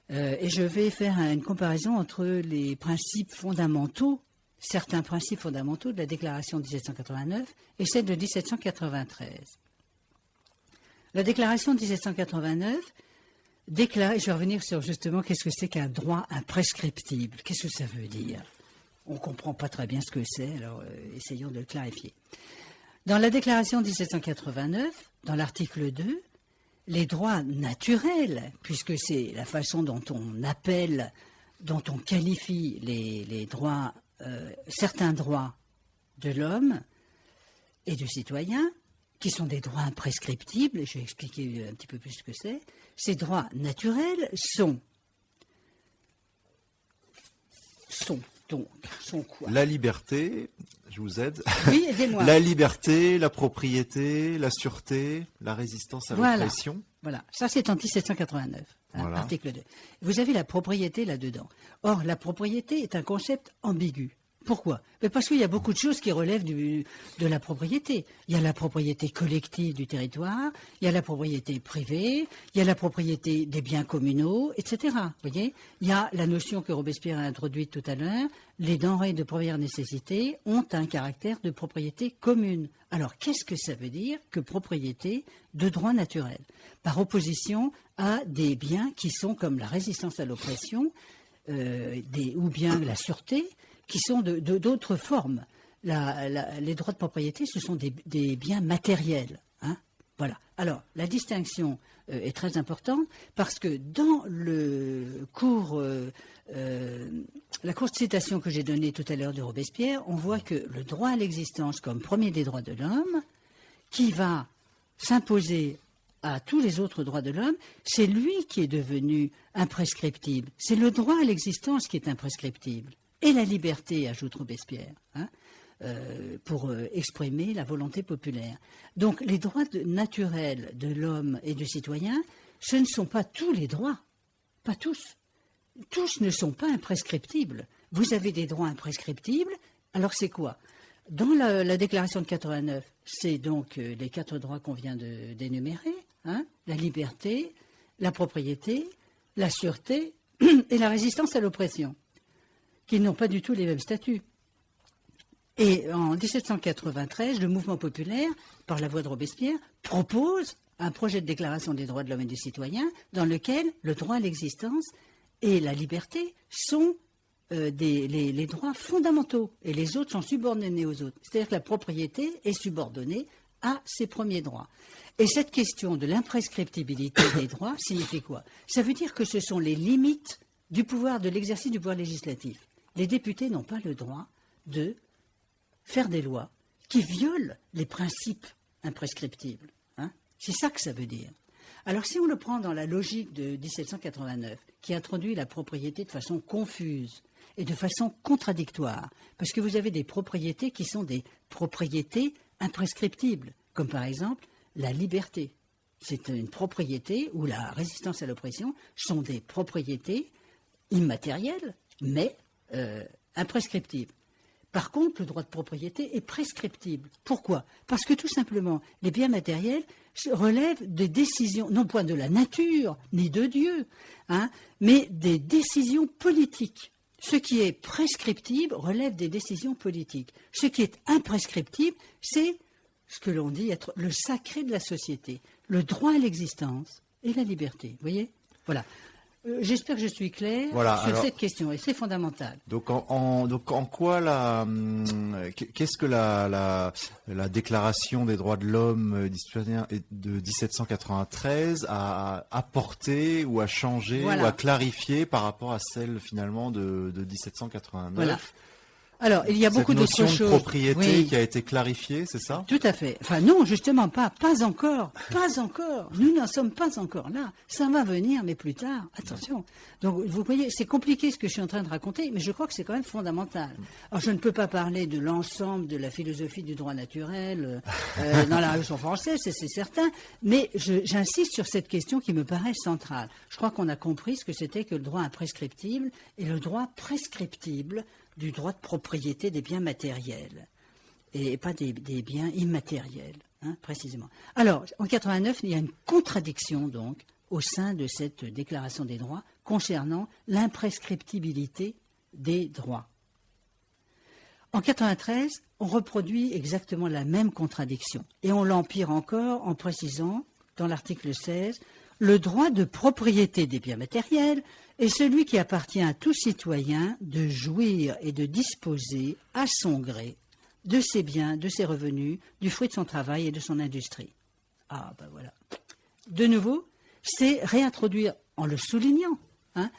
Et je vais faire une comparaison entre les principes fondamentaux, certains principes fondamentaux de la Déclaration de 1789 et celle de 1793. La Déclaration de 1789 déclare, je vais revenir sur justement qu'est-ce que c'est qu'un droit imprescriptible. Qu'est-ce que ça veut dire? On ne comprend pas très bien ce que c'est, alors essayons de le clarifier. Dans la Déclaration de 1789, dans l'article 2, les droits naturels, puisque c'est la façon dont on appelle, dont on qualifie les droits, certains droits de l'homme et du citoyen, qui sont des droits imprescriptibles, et je vais expliquer un petit peu plus ce que c'est. Ces droits naturels sont quoi? La liberté, je vous aide. Oui, aidez-moi. La liberté, la propriété, la sûreté, la résistance à l'oppression. Voilà, ça c'est en 1789, voilà. Article 2. Vous avez la propriété là-dedans. Or, la propriété est un concept ambigu. Pourquoi? Parce qu'il y a beaucoup de choses qui relèvent de la propriété. Il y a la propriété collective du territoire, il y a la propriété privée, il y a la propriété des biens communaux, etc. Vous voyez? Il y a la notion que Robespierre a introduite tout à l'heure, les denrées de première nécessité ont un caractère de propriété commune. Alors, qu'est-ce que ça veut dire que propriété de droit naturel? Par opposition à des biens qui sont comme la résistance à l'oppression, ou bien la sûreté, qui sont d'autres formes. Les droits de propriété, ce sont des biens matériels. Hein. Voilà. Alors, la distinction est très importante parce que dans le cours, la courte citation que j'ai donnée tout à l'heure de Robespierre, on voit que le droit à l'existence comme premier des droits de l'homme, qui va s'imposer à tous les autres droits de l'homme, c'est lui qui est devenu imprescriptible. C'est le droit à l'existence qui est imprescriptible. Et la liberté, ajoute Robespierre, hein, pour exprimer la volonté populaire. Donc les droits naturels de l'homme et du citoyen, ce ne sont pas tous les droits, pas tous. Tous ne sont pas imprescriptibles. Vous avez des droits imprescriptibles, alors c'est quoi? Dans la déclaration de 89, c'est donc les 4 droits qu'on vient d'énumérer, hein, la liberté, la propriété, la sûreté et la résistance à l'oppression, qui n'ont pas du tout les mêmes statuts. Et en 1793, le mouvement populaire, par la voix de Robespierre, propose un projet de déclaration des droits de l'homme et du citoyen dans lequel le droit à l'existence et la liberté sont les droits fondamentaux et les autres sont subordonnés aux autres. C'est-à-dire que la propriété est subordonnée à ces premiers droits. Et cette question de l'imprescriptibilité des droits signifie quoi? Ça veut dire que ce sont les limites du pouvoir, de l'exercice du pouvoir législatif. Les députés n'ont pas le droit de faire des lois qui violent les principes imprescriptibles. Hein. C'est ça que ça veut dire. Alors si on le prend dans la logique de 1789, qui introduit la propriété de façon confuse et de façon contradictoire, parce que vous avez des propriétés qui sont des propriétés imprescriptibles, comme par exemple la liberté. C'est une propriété où la résistance à l'oppression sont des propriétés immatérielles, mais imprescriptibles. Par contre, le droit de propriété est prescriptible. Pourquoi? Parce que tout simplement, les biens matériels relèvent des décisions, non point de la nature, ni de Dieu, hein, mais des décisions politiques. Ce qui est prescriptible relève des décisions politiques. Ce qui est imprescriptible, c'est ce que l'on dit être le sacré de la société, le droit à l'existence et la liberté. Vous voyez? Voilà. J'espère que je suis clair sur cette question, et c'est fondamental. Donc, en quoi qu'est-ce que la Déclaration des droits de l'homme du citoyen de 1793 a apporté ou a changé ou a clarifié par rapport à celle finalement de 1789? Voilà. Alors, il y a beaucoup d'autres choses. Cette notion de propriété qui a été clarifiée, c'est ça? Tout à fait. Enfin, non, justement pas encore. Pas encore. Nous n'en sommes pas encore là. Ça va venir, mais plus tard. Attention. Donc, vous voyez, c'est compliqué ce que je suis en train de raconter, mais je crois que c'est quand même fondamental. Alors, je ne peux pas parler de l'ensemble de la philosophie du droit naturel dans la Révolution française, c'est certain, mais j'insiste sur cette question qui me paraît centrale. Je crois qu'on a compris ce que c'était que le droit imprescriptible et le droit prescriptible du droit de propriété des biens matériels et pas des biens immatériels, hein, précisément. Alors, en 89, il y a une contradiction donc au sein de cette déclaration des droits concernant l'imprescriptibilité des droits. En 93, on reproduit exactement la même contradiction et on l'empire encore en précisant dans l'article 16 le droit de propriété des biens matériels est celui qui appartient à tout citoyen de jouir et de disposer à son gré de ses biens, de ses revenus, du fruit de son travail et de son industrie. Ah, ben voilà. De nouveau, c'est réintroduire, en le soulignant, hein,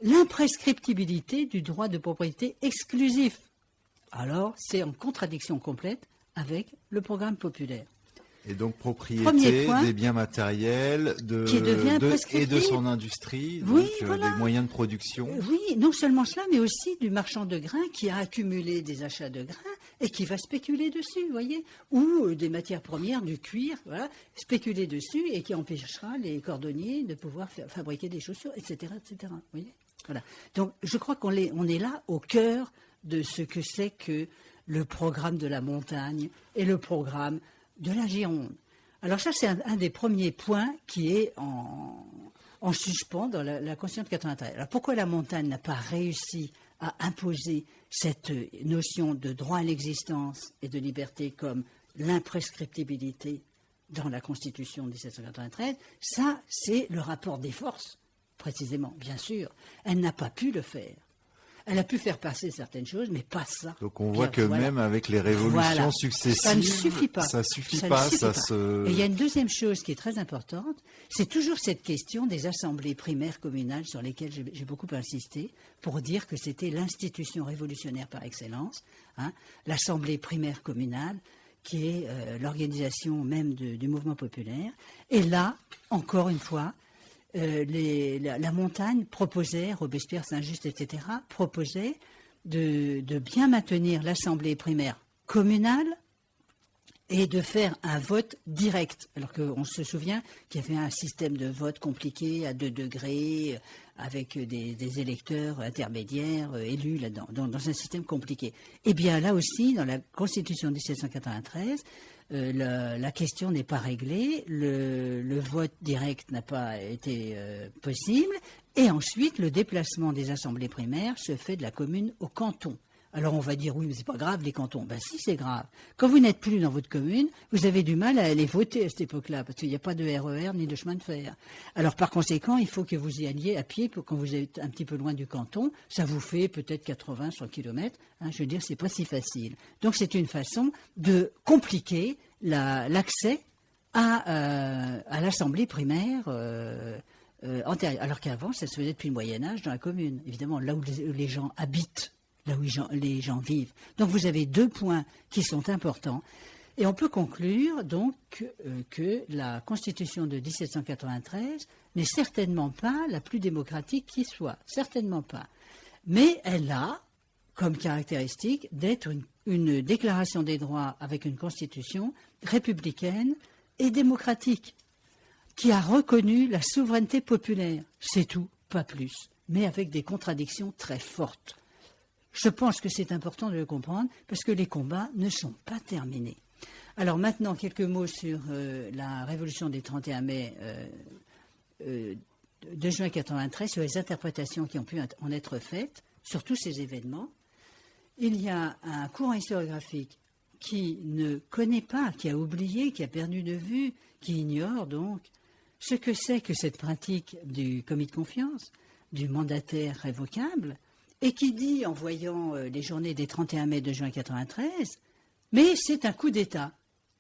l'imprescriptibilité du droit de propriété exclusif. Alors, c'est en contradiction complète avec le programme populaire. Et donc propriété des biens matériels et de son industrie, oui, donc voilà. Des moyens de production. Oui, non seulement cela, mais aussi du marchand de grains qui a accumulé des achats de grains et qui va spéculer dessus, vous voyez, ou des matières premières, du cuir, voilà, spéculer dessus et qui empêchera les cordonniers de pouvoir fabriquer des chaussures, etc., etc. Vous voyez, voilà. Donc, je crois qu'on est là au cœur de ce que c'est que le programme de la montagne et le programme de la Gironde. Alors ça, c'est un des premiers points qui est en suspens dans la Constitution de 93. Alors pourquoi la montagne n'a pas réussi à imposer cette notion de droit à l'existence et de liberté comme l'imprescriptibilité dans la Constitution de 1793? Ça, c'est le rapport des forces précisément, bien sûr. Elle n'a pas pu le faire. Elle a pu faire passer certaines choses, mais pas ça. Donc on voit que même avec les révolutions successives, ça ne suffit pas. Ça suffit pas. Et il y a une deuxième chose qui est très importante, c'est toujours cette question des assemblées primaires communales sur lesquelles j'ai beaucoup insisté pour dire que c'était l'institution révolutionnaire par excellence, hein, l'assemblée primaire communale, qui est l'organisation même du mouvement populaire. Et là, encore une fois, la montagne proposait, Robespierre, Saint-Just, etc., proposait de bien maintenir l'assemblée primaire communale et de faire un vote direct. Alors qu'on se souvient qu'il y avait un système de vote compliqué à 2 degrés, avec des électeurs intermédiaires élus là-dedans, dans un système compliqué. Eh bien là aussi, dans la Constitution de 1793, la question n'est pas réglée, le vote direct n'a pas été possible, et ensuite le déplacement des assemblées primaires se fait de la commune au canton. Alors on va dire oui, mais c'est pas grave les cantons. Ben si, c'est grave. Quand vous n'êtes plus dans votre commune, vous avez du mal à aller voter à cette époque-là, parce qu'il n'y a pas de RER ni de chemin de fer. Alors par conséquent, il faut que vous y alliez à pied quand vous êtes un petit peu loin du canton. Ça vous fait peut-être 80, 100 kilomètres. Je veux dire, c'est pas si facile. Donc c'est une façon de compliquer l'accès à l'assemblée primaire antérieure. Alors qu'avant, ça se faisait depuis le Moyen-Âge dans la commune. Évidemment, là où les gens habitent, là où les gens vivent. Donc vous avez 2 points qui sont importants. Et on peut conclure donc que la Constitution de 1793 n'est certainement pas la plus démocratique qui soit. Certainement pas. Mais elle a comme caractéristique d'être une déclaration des droits avec une Constitution républicaine et démocratique qui a reconnu la souveraineté populaire. C'est tout, pas plus. Mais avec des contradictions très fortes. Je pense que c'est important de le comprendre parce que les combats ne sont pas terminés. Alors maintenant, quelques mots sur la révolution des 31 mai de juin 1993, sur les interprétations qui ont pu en être faites sur tous ces événements. Il y a un courant historiographique qui ne connaît pas, qui a oublié, qui a perdu de vue, qui ignore donc ce que c'est que cette pratique du commis de confiance, du mandataire révocable, et qui dit, en voyant les journées des 31 mai de juin 1993, mais c'est un coup d'État.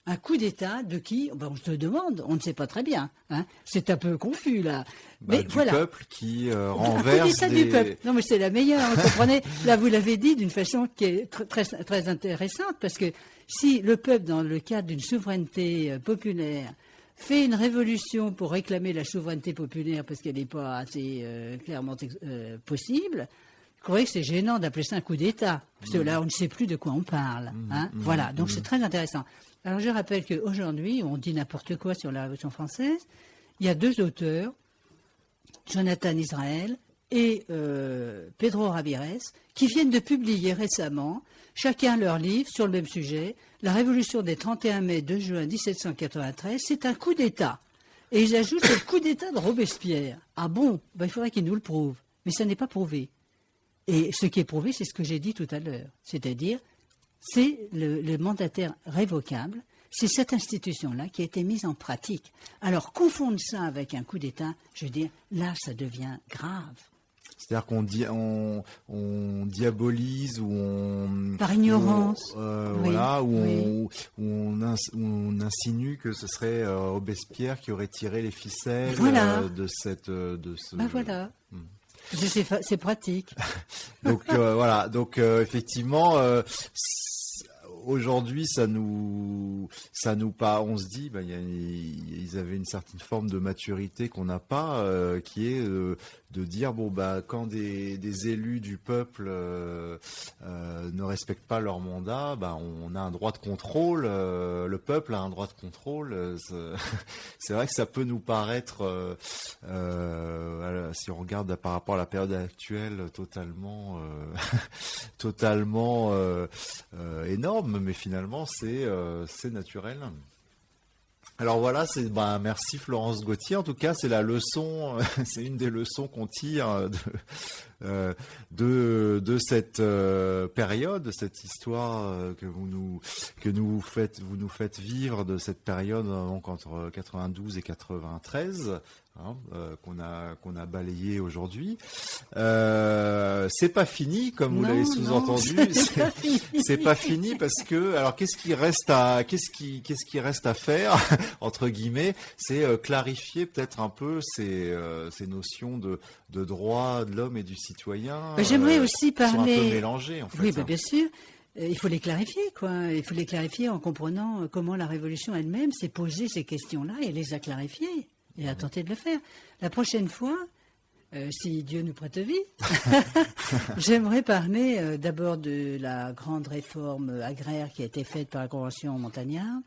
Un coup d'État de qui? On se demande, on ne sait pas très bien. Hein. C'est un peu confus, là. Mais du voilà. Peuple qui renverse du peuple. Non, mais c'est la meilleure, vous comprenez? Là, vous l'avez dit d'une façon qui est très, très intéressante, parce que si le peuple, dans le cadre d'une souveraineté populaire, fait une révolution pour réclamer la souveraineté populaire, parce qu'elle n'est pas assez clairement possible, je croyais que c'est gênant d'appeler ça un coup d'État, parce que là, on ne sait plus de quoi on parle. Hein. Voilà, donc c'est très intéressant. Alors, je rappelle qu'aujourd'hui, on dit n'importe quoi sur la Révolution française. Il y a 2 auteurs, Jonathan Israël et Pedro Ramirez, qui viennent de publier récemment, chacun leur livre sur le même sujet, La Révolution des 31 mai de juin 1793, c'est un coup d'État. Et ils ajoutent le coup d'État de Robespierre. Ah bon? Il faudrait qu'ils nous le prouvent. Mais ça n'est pas prouvé. Et ce qui est prouvé, c'est ce que j'ai dit tout à l'heure. C'est-à-dire, c'est le mandataire révocable, c'est cette institution-là qui a été mise en pratique. Alors, confondre ça avec un coup d'État, je veux dire, là, ça devient grave. C'est-à-dire qu'on diabolise ou on... Par ignorance. Voilà, ou on insinue que ce serait Robespierre qui aurait tiré les ficelles de ce... Voilà. C'est pratique. Donc voilà, donc effectivement, aujourd'hui ça nous on se dit, ils avaient une certaine forme de maturité qu'on n'a pas, qui est de dire quand des élus du peuple ne respectent pas leur mandat, on a un droit de contrôle, le peuple a un droit de contrôle. C'est vrai que ça peut nous paraître, si on regarde par rapport à la période actuelle, totalement énorme, mais finalement c'est naturel. Alors voilà, merci Florence Gauthier. En tout cas, c'est la leçon, c'est une des leçons qu'on tire de cette période, de cette histoire que vous nous faites vivre, de cette période donc entre 92 et 93. Qu'on a balayé aujourd'hui. C'est pas fini, comme vous l'avez sous-entendu. C'est pas fini parce que alors qu'est-ce qui reste à faire entre guillemets, c'est clarifier peut-être un peu ces notions de droit de l'homme et du citoyen. J'aimerais aussi parler. Sont un peu mélangées en fait. Oui, bien sûr. Il faut les clarifier, quoi. Il faut les clarifier en comprenant comment la Révolution elle-même s'est posée ces questions-là et les a clarifiées. Et à tenter de le faire. La prochaine fois, si Dieu nous prête vie, j'aimerais parler d'abord de la grande réforme agraire qui a été faite par la Convention montagnarde,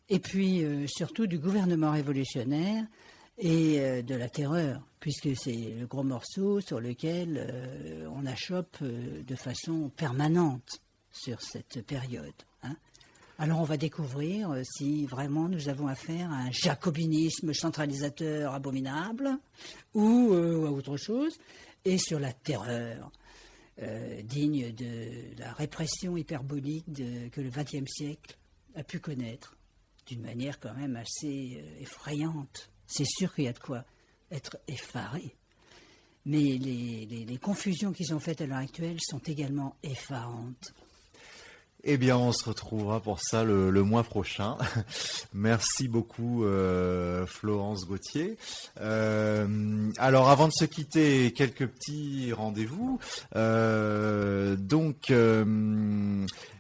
et puis surtout du gouvernement révolutionnaire et de la terreur, puisque c'est le gros morceau sur lequel on achoppe de façon permanente sur cette période. Alors on va découvrir si vraiment nous avons affaire à un jacobinisme centralisateur abominable ou à autre chose, et sur la terreur digne de la répression hyperbolique que le XXe siècle a pu connaître d'une manière quand même assez effrayante. C'est sûr qu'il y a de quoi être effaré. Mais les confusions qui sont faites à l'heure actuelle sont également effarantes. Eh bien, on se retrouvera pour ça le mois prochain. Merci beaucoup, Florence Gauthier. Alors, avant de se quitter, quelques petits rendez-vous.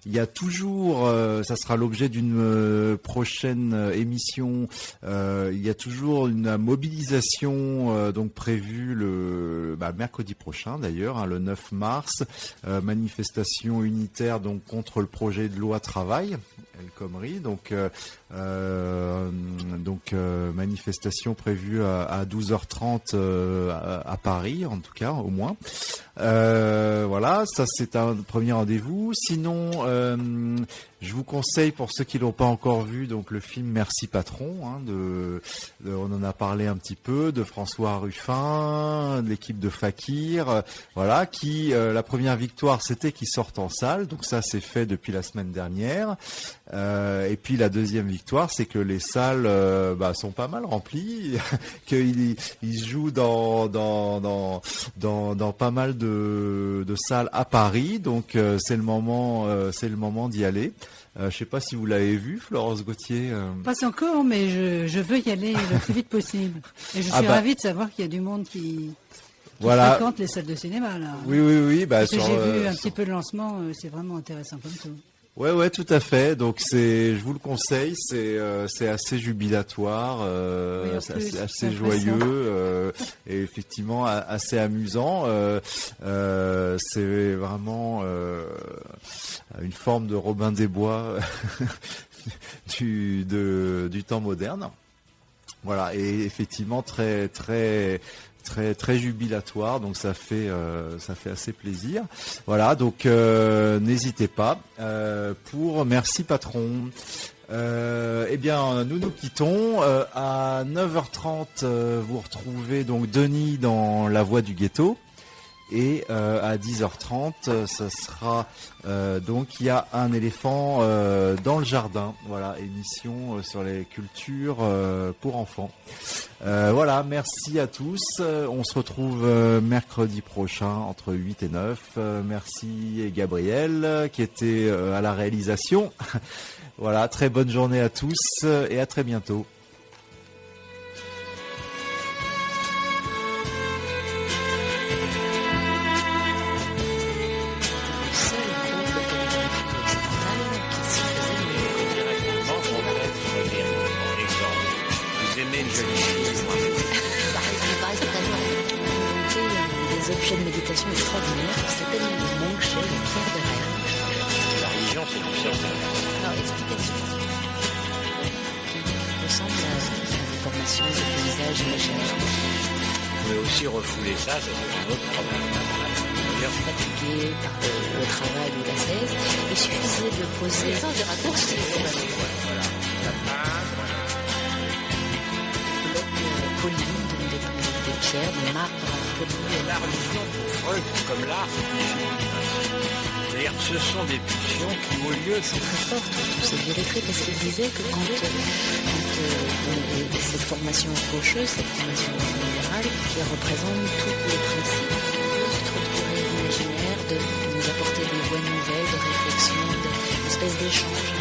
Il y a toujours, ça sera l'objet d'une prochaine émission. Il y a toujours une mobilisation donc prévue le mercredi prochain d'ailleurs, le 9 mars, manifestation unitaire donc contre le projet de loi travail, El Khomri. Donc manifestation prévue à 12h30 à Paris en tout cas au moins. Voilà, ça c'est un premier rendez-vous. Sinon, je vous conseille pour ceux qui l'ont pas encore vu, donc le film Merci Patron. On en a parlé un petit peu, de François Ruffin, de l'équipe de Fakir, voilà, qui la première victoire c'était qu'ils sortent en salle, donc ça c'est fait depuis la semaine dernière. Et puis la deuxième victoire, c'est que les salles sont pas mal remplies, qu'ils jouent dans pas mal de salles à Paris, donc c'est le moment d'y aller. Je sais pas si vous l'avez vu, Florence Gauthier. Pas encore, mais je veux y aller le plus vite possible. Et je suis ravie de savoir qu'il y a du monde qui fréquente les salles de cinéma là. Oui. Parce que j'ai vu un petit peu le lancement, c'est vraiment intéressant comme tout. Ouais, tout à fait. Donc je vous le conseille, c'est assez jubilatoire, c'est assez joyeux et effectivement assez amusant. C'est vraiment une forme de Robin des Bois du temps moderne. Voilà, et effectivement très jubilatoire, donc ça fait assez plaisir. Voilà, donc n'hésitez pas. Pour Merci Patron. Eh bien, nous quittons. À 9h30, vous retrouvez donc Denis dans La Voix du Ghetto. Et à 10h30, ça sera donc il y a un éléphant dans le jardin. Voilà, émission sur les cultures pour enfants. Voilà, merci à tous. On se retrouve mercredi prochain entre 8 et 9. Merci Gabriel qui était à la réalisation. Voilà, très bonne journée à tous et à très bientôt. Objets de méditation extraordinaire qui s'appelle le Monche et Pierre de Rennes. La religion, c'est une science. Alors, explication. Qui ressemble à des formations, des paysages imaginaires. Vous pouvez aussi refouler ça, c'est un autre problème. Fatigué par le travail ou la cèse, il suffisait de poser des raccourcis. Voilà. La page, blocs polis, des pierres, des marbres. mercredi. La religion, pour Freud, comme l'art, c'est une sublime. C'est-à-dire que ce sont des pulsions qui ont lieu. C'est très fort, tous ces vieux lettrés, parce qu'il disait que quand cette formation rocheuse, cette formation libérale, qui représente tous les principes structurés de l'imaginaire, de nous apporter des voies nouvelles, de réflexion, d'espèces d'échanges